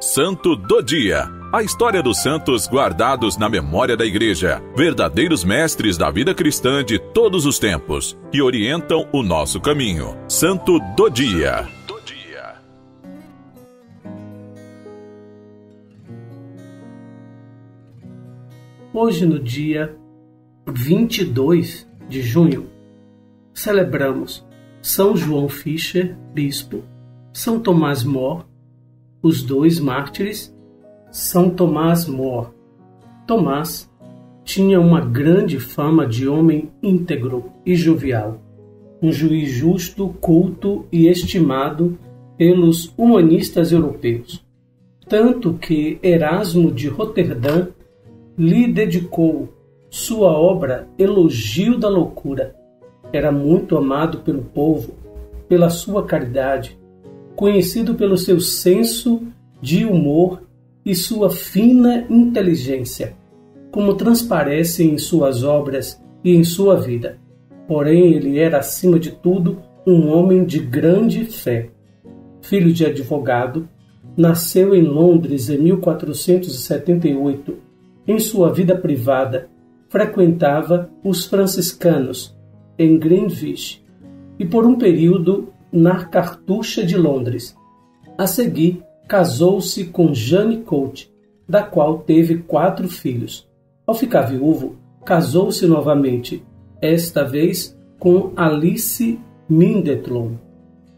Santo do Dia. A história dos santos guardados na memória da Igreja, verdadeiros mestres da vida cristã de todos os tempos, que orientam o nosso caminho. Santo do Dia. Hoje, no dia 22 de junho, celebramos São João Fischer, bispo, São Tomás More, os dois mártires. São Tomás More. Tomás tinha uma grande fama de homem íntegro e jovial, um juiz justo, culto e estimado pelos humanistas europeus, tanto que Erasmo de Roterdã lhe dedicou sua obra Elogio da Loucura. Era muito amado pelo povo, pela sua caridade, conhecido pelo seu senso de humor e sua fina inteligência, como transparece em suas obras e em sua vida. Porém, ele era, acima de tudo, um homem de grande fé. Filho de advogado, nasceu em Londres em 1478. Em sua vida privada, frequentava os franciscanos em Greenwich e, por um período, na Cartucha de Londres. A seguir, casou-se com Jane Coate, da qual teve 4 filhos. Ao ficar viúvo, casou-se novamente, esta vez com Alice Mindetlon.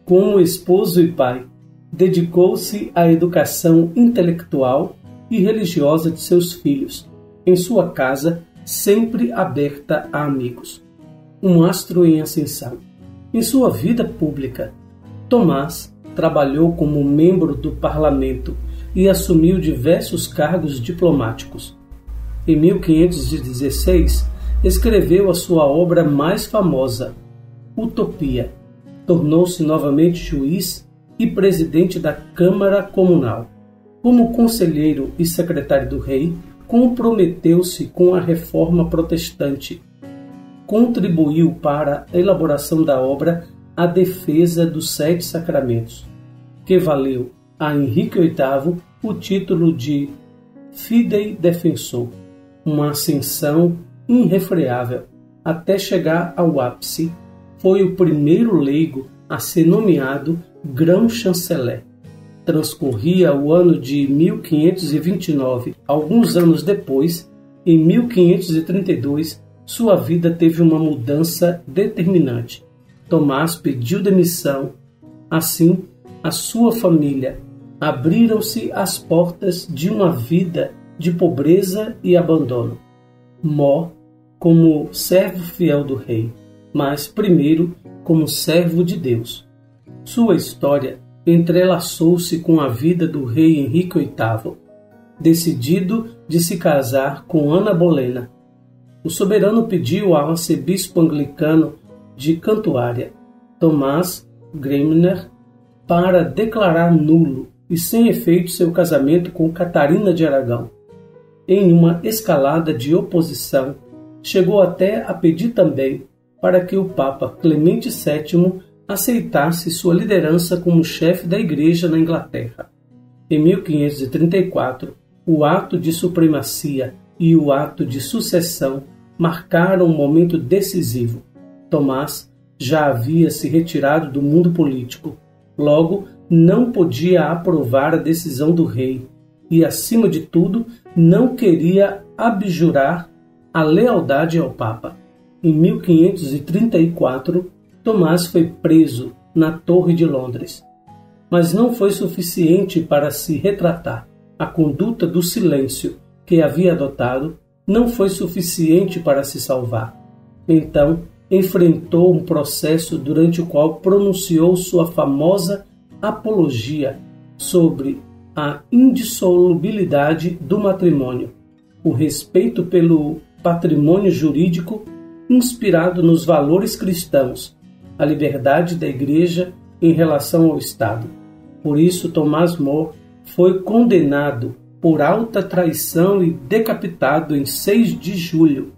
Como esposo e pai, dedicou-se à educação intelectual e religiosa de seus filhos, em sua casa sempre aberta a amigos. Um astro em ascensão. Em sua vida pública, Tomás trabalhou como membro do parlamento e assumiu diversos cargos diplomáticos. Em 1516, escreveu a sua obra mais famosa, Utopia. Tornou-se novamente juiz e presidente da Câmara Comunal. Como conselheiro e secretário do rei, comprometeu-se com a reforma protestante. Contribuiu para a elaboração da obra A Defesa dos 7 Sacramentos, que valeu a Henrique VIII o título de Fidei Defensor, uma ascensão irrefreável até chegar ao ápice. Foi o primeiro leigo a ser nomeado Grão-Chanceler. Transcorria o ano de 1529. Alguns anos depois, em 1532, sua vida teve uma mudança determinante. Tomás pediu demissão. Assim, a sua família abriram-se as portas de uma vida de pobreza e abandono. More como servo fiel do rei, mas primeiro como servo de Deus. Sua história entrelaçou-se com a vida do rei Henrique VIII, decidido de se casar com Ana Bolena. O soberano pediu ao arcebispo anglicano de Cantuária, Tomás Gremner, para declarar nulo e sem efeito seu casamento com Catarina de Aragão. Em uma escalada de oposição, chegou até a pedir também para que o Papa Clemente VII aceitasse sua liderança como chefe da Igreja na Inglaterra. Em 1534, o ato de supremacia e o ato de sucessão marcaram um momento decisivo. Tomás já havia se retirado do mundo político. Logo, não podia aprovar a decisão do rei e, acima de tudo, não queria abjurar a lealdade ao Papa. Em 1534, Tomás foi preso na Torre de Londres. Mas não foi suficiente para se retratar. A conduta do silêncio que havia adotado não foi suficiente para se salvar. Então, enfrentou um processo durante o qual pronunciou sua famosa apologia sobre a indissolubilidade do matrimônio, o respeito pelo patrimônio jurídico inspirado nos valores cristãos, a liberdade da Igreja em relação ao Estado. Por isso, Tomás More foi condenado por alta traição e decapitado em 6 de julho.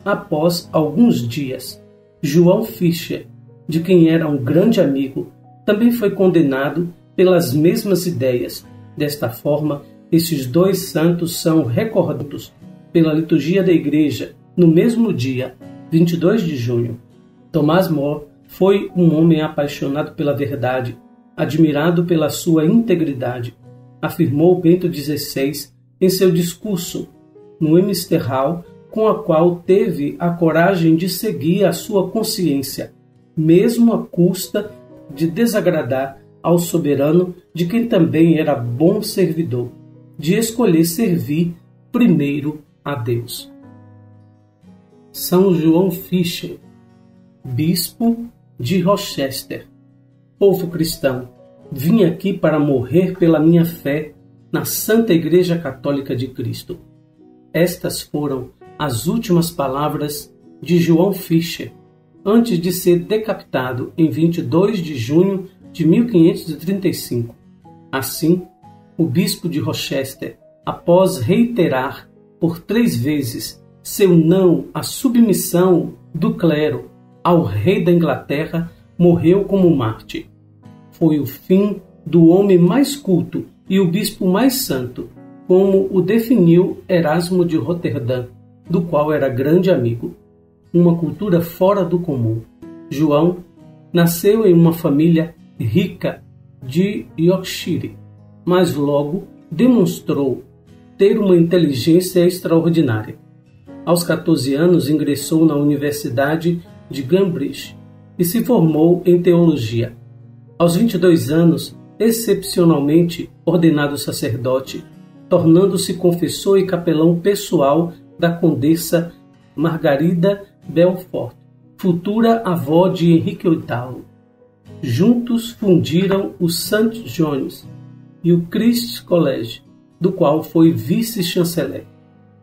Após alguns dias, João Fischer, de quem era um grande amigo, também foi condenado pelas mesmas ideias, Desta forma, esses dois santos são recordados pela liturgia da Igreja no mesmo dia, 22 de junho. Tomás More foi um homem apaixonado pela verdade, admirado pela sua integridade, afirmou Bento XVI em seu discurso no Emsterhall, com a qual teve a coragem de seguir a sua consciência, mesmo à custa de desagradar ao soberano, de quem também era bom servidor, de escolher servir primeiro a Deus. São João Fisher, bispo de Rochester. Povo cristão, vim aqui para morrer pela minha fé na Santa Igreja Católica de Cristo. Estas foram as últimas palavras de João Fisher, antes de ser decapitado em 22 de junho de 1535. Assim, o bispo de Rochester, após reiterar por 3 vezes seu não à submissão do clero ao rei da Inglaterra, morreu como mártir. Foi o fim do homem mais culto e o bispo mais santo, como o definiu Erasmo de Roterdã, do qual era grande amigo. Uma cultura fora do comum. João nasceu em uma família rica de Yorkshire, mas logo demonstrou ter uma inteligência extraordinária. Aos 14 anos ingressou na Universidade de Cambridge e se formou em teologia. Aos 22 anos, excepcionalmente ordenado sacerdote, tornando-se confessor e capelão pessoal da condessa Margarida Belfort, futura avó de Henrique VIII. Juntos fundiram o St. John's e o Christ's College, do qual foi vice-chanceler.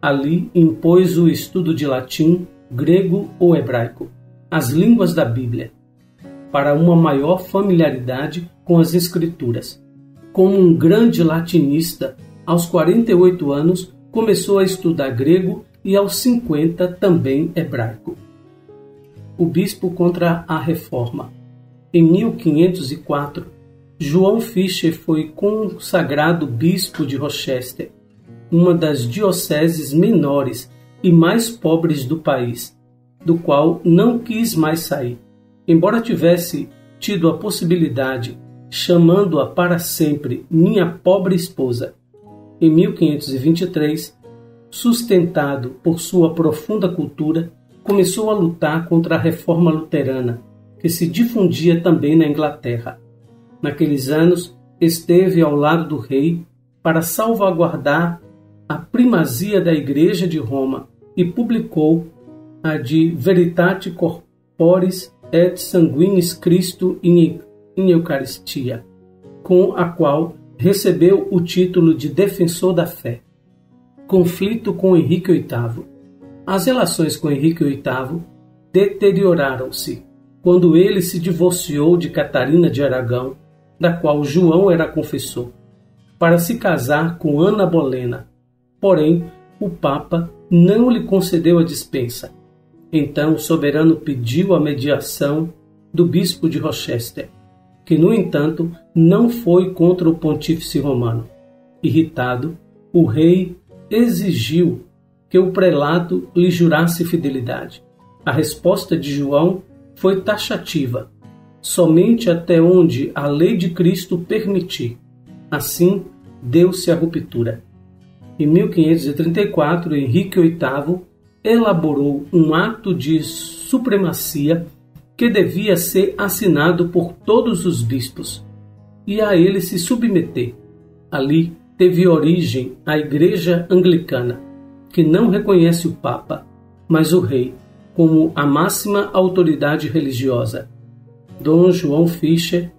Ali impôs o estudo de latim, grego ou hebraico, as línguas da Bíblia, para uma maior familiaridade com as Escrituras. Como um grande latinista, aos 48 anos começou a estudar grego e aos 50 também hebraico. O bispo contra a Reforma. Em 1504, João Fisher foi consagrado bispo de Rochester, uma das dioceses menores e mais pobres do país, do qual não quis mais sair, embora tivesse tido a possibilidade, chamando-a para sempre minha pobre esposa. Em 1523, sustentado por sua profunda cultura, começou a lutar contra a reforma luterana, que se difundia também na Inglaterra. Naqueles anos, esteve ao lado do rei para salvaguardar a primazia da Igreja de Roma e publicou a de Veritate Corporis et Sanguinis Christo in Eucaristia, com a qual recebeu o título de defensor da fé. Conflito com Henrique VIII. As relações com Henrique VIII deterioraram-se quando ele se divorciou de Catarina de Aragão, da qual João era confessor, para se casar com Ana Bolena. Porém, o Papa não lhe concedeu a dispensa. Então o soberano pediu a mediação do bispo de Rochester, que, no entanto, não foi contra o pontífice romano. Irritado, o rei exigiu que o prelado lhe jurasse fidelidade. A resposta de João foi taxativa, somente até onde a lei de Cristo permitir. Assim, deu-se a ruptura. Em 1534, Henrique VIII elaborou um ato de supremacia que devia ser assinado por todos os bispos e a ele se submeter. Ali teve origem a Igreja Anglicana, que não reconhece o Papa, mas o rei, como a máxima autoridade religiosa. Dom João Fisher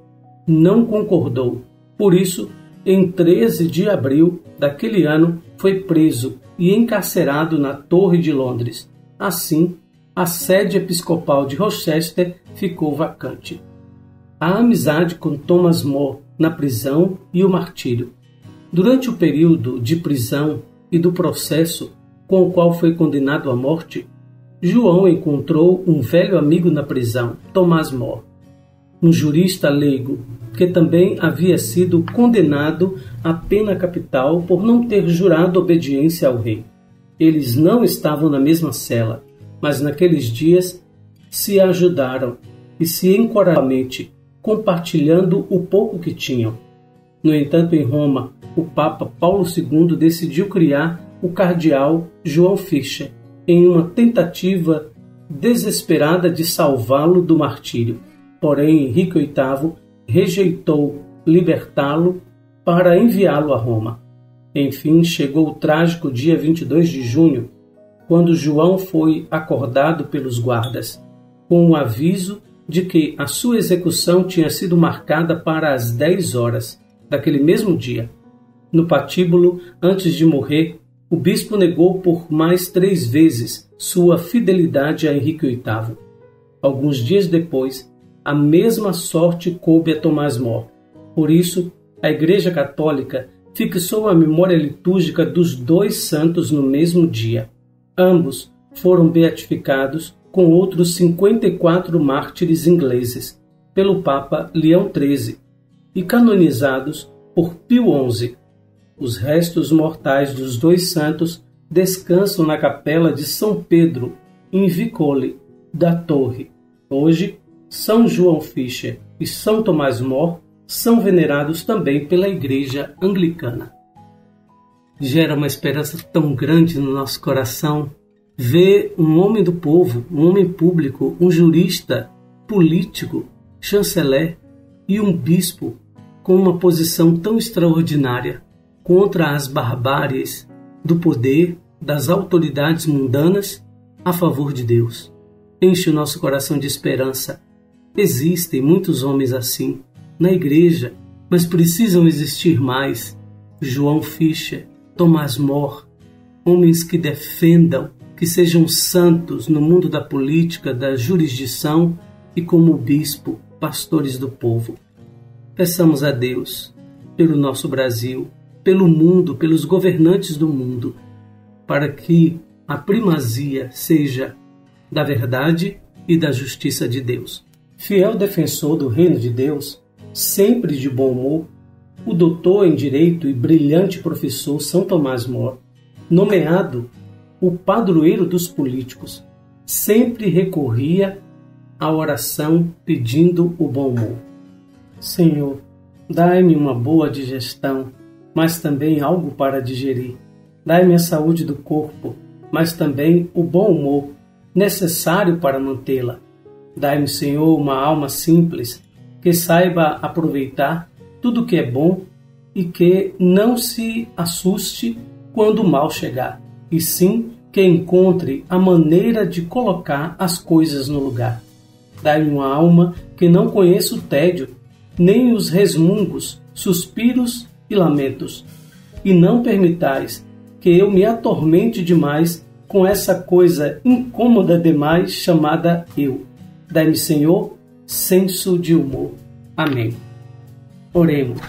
não concordou. Por isso, em 13 de abril daquele ano, foi preso e encarcerado na Torre de Londres. Assim, a sede episcopal de Rochester ficou vacante. A amizade com Thomas More na prisão e o martírio. Durante o período de prisão e do processo com o qual foi condenado à morte, João encontrou um velho amigo na prisão, Thomas More. um jurista leigo, que também havia sido condenado à pena capital por não ter jurado obediência ao rei. Eles não estavam na mesma cela, mas naqueles dias se ajudaram e se encorajavam, compartilhando o pouco que tinham. No entanto, em Roma, o Papa Paulo II decidiu criar o cardeal João Fischer, em uma tentativa desesperada de salvá-lo do martírio. Porém, Henrique VIII rejeitou libertá-lo para enviá-lo a Roma. Enfim, chegou o trágico dia 22 de junho, quando João foi acordado pelos guardas, com o aviso de que a sua execução tinha sido marcada para as 10 horas daquele mesmo dia. No patíbulo, antes de morrer, o bispo negou por mais 3 vezes sua fidelidade a Henrique VIII. Alguns dias depois, a mesma sorte coube a Tomás More. Por isso, a Igreja Católica fixou a memória litúrgica dos 2 santos no mesmo dia. Ambos foram beatificados com outros 54 mártires ingleses pelo Papa Leão XIII e canonizados por Pio XI. Os restos mortais dos 2 santos descansam na capela de São Pedro, em Vicole, da Torre. Hoje, São João Fischer e São Tomás More são venerados também pela Igreja Anglicana. Gera uma esperança tão grande no nosso coração ver um homem do povo, um homem público, um jurista, político, chanceler e um bispo com uma posição tão extraordinária contra as barbáries do poder, das autoridades mundanas, a favor de Deus. Enche o nosso coração de esperança. Existem muitos homens assim na igreja, mas precisam existir mais. João Fischer, Tomás More, homens que defendam, que sejam santos no mundo da política, da jurisdição e como bispo, pastores do povo. Peçamos a Deus pelo nosso Brasil, pelo mundo, pelos governantes do mundo, para que a primazia seja da verdade e da justiça de Deus. Fiel defensor do reino de Deus, sempre de bom humor, o doutor em Direito e brilhante professor São Tomás More, nomeado o padroeiro dos políticos, sempre recorria à oração pedindo o bom humor. Senhor, dai-me uma boa digestão, mas também algo para digerir. Dai-me a saúde do corpo, mas também o bom humor necessário para mantê-la. Dai-me, Senhor, uma alma simples, que saiba aproveitar tudo que é bom e que não se assuste quando o mal chegar, e sim que encontre a maneira de colocar as coisas no lugar. Dai-me uma alma que não conheça o tédio, nem os resmungos, suspiros e lamentos, e não permitais que eu me atormente demais com essa coisa incômoda demais chamada eu. Dai-me, Senhor, senso de humor. Amém. Oremos.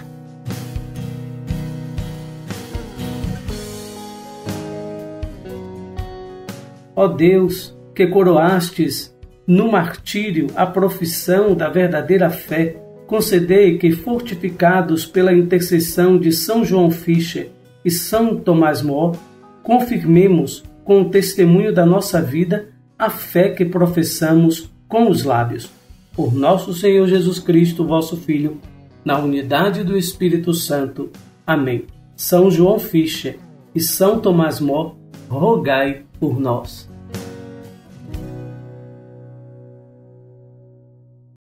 Ó Deus, que coroastes no martírio a profissão da verdadeira fé, concedei que, fortificados pela intercessão de São João Fischer e São Tomás More, confirmemos com o testemunho da nossa vida a fé que professamos com os lábios. Por nosso Senhor Jesus Cristo, vosso Filho, na unidade do Espírito Santo. Amém. São João Fischer e São Tomás More, rogai por nós.